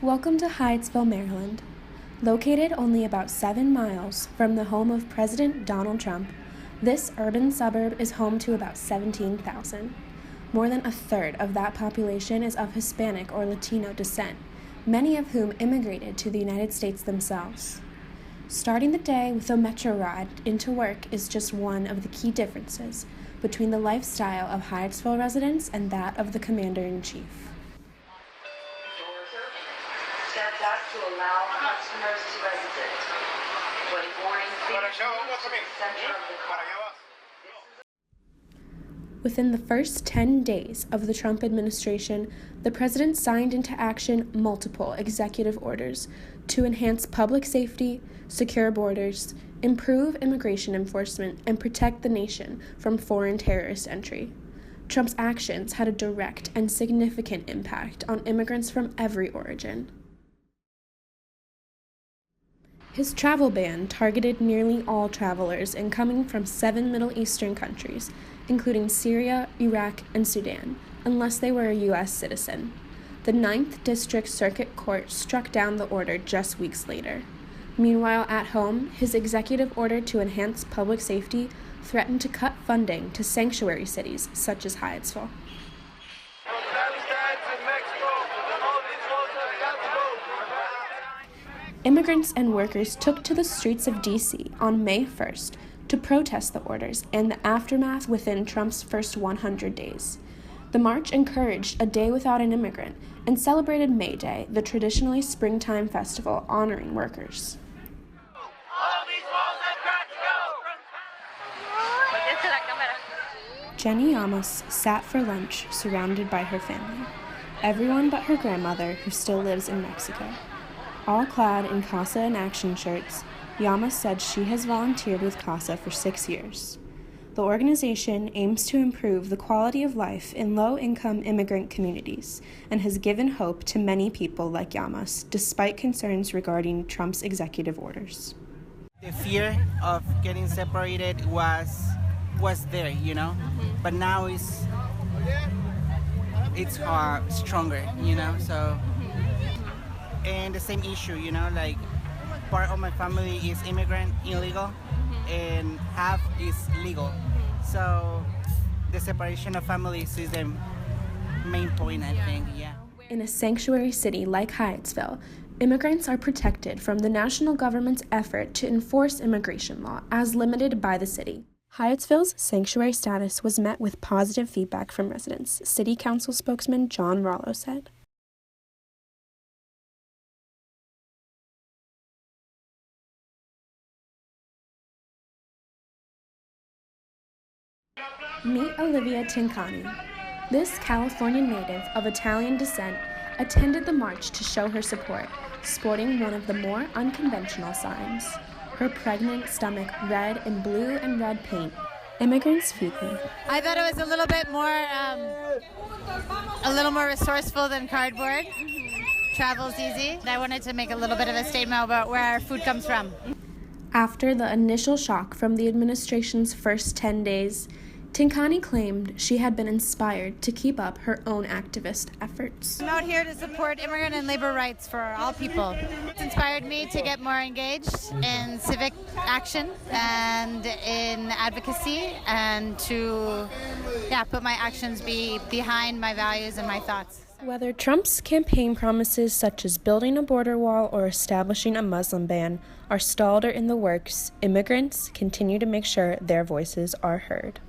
Welcome to Hyattsville, Maryland. Located only about 7 miles from the home of President Donald Trump, this urban suburb is home to about 17,000. More than a third of that population is of Hispanic or Latino descent, many of whom immigrated to the United States themselves. Starting the day with a metro ride into work is just one of the key differences between the lifestyle of Hyattsville residents and that of the Commander-in-Chief. Step back to allow customers to exit. When boarding, please move to the center of the car. Within the first 10 days of the Trump administration, the president signed into action multiple executive orders to enhance public safety, secure borders, improve immigration enforcement, and protect the nation from foreign terrorist entry. Trump's actions had a direct and significant impact on immigrants from every origin. His travel ban targeted nearly all travelers incoming from 7 Middle Eastern countries, including Syria, Iraq, and Sudan, unless they were a U.S. citizen. The 9th District Circuit Court struck down the order just weeks later. Meanwhile, at home, his executive order to enhance public safety threatened to cut funding to sanctuary cities such as Hyattsville. Immigrants and workers took to the streets of D.C. on May 1st to protest the orders and the aftermath within Trump's first 100 days. The march encouraged a day without an immigrant and celebrated May Day, the traditionally springtime festival honoring workers. Jenny Llamas sat for lunch surrounded by her family, everyone but her grandmother, who still lives in Mexico. All clad in CASA and Action shirts, Llamas said she has volunteered with CASA for 6 years. The organization aims to improve the quality of life in low-income immigrant communities and has given hope to many people like Llamas, despite concerns regarding Trump's executive orders. The fear of getting separated was there, you know, but now it's stronger, you know, so. And the same issue, you know, like part of my family is immigrant, illegal, and half is legal. So the separation of families is the main point, I think, yeah. In a sanctuary city like Hyattsville, immigrants are protected from the national government's effort to enforce immigration law as limited by the city. Hyattsville's sanctuary status was met with positive feedback from residents, City Council spokesman John Rollo said. Meet Olivia Tincani. This Californian native of Italian descent attended the march to show her support, sporting one of the more unconventional signs. Her pregnant stomach red in blue and red paint. Immigrants Fuqua. I thought it was a little more resourceful than cardboard. Travel's easy. I wanted to make a little bit of a statement about where our food comes from. After the initial shock from the administration's first 10 days, Tincani claimed she had been inspired to keep up her own activist efforts. I'm out here to support immigrant and labor rights for all people. It's inspired me to get more engaged in civic action and in advocacy and to put my actions behind my values and my thoughts. Whether Trump's campaign promises such as building a border wall or establishing a Muslim ban are stalled or in the works, immigrants continue to make sure their voices are heard.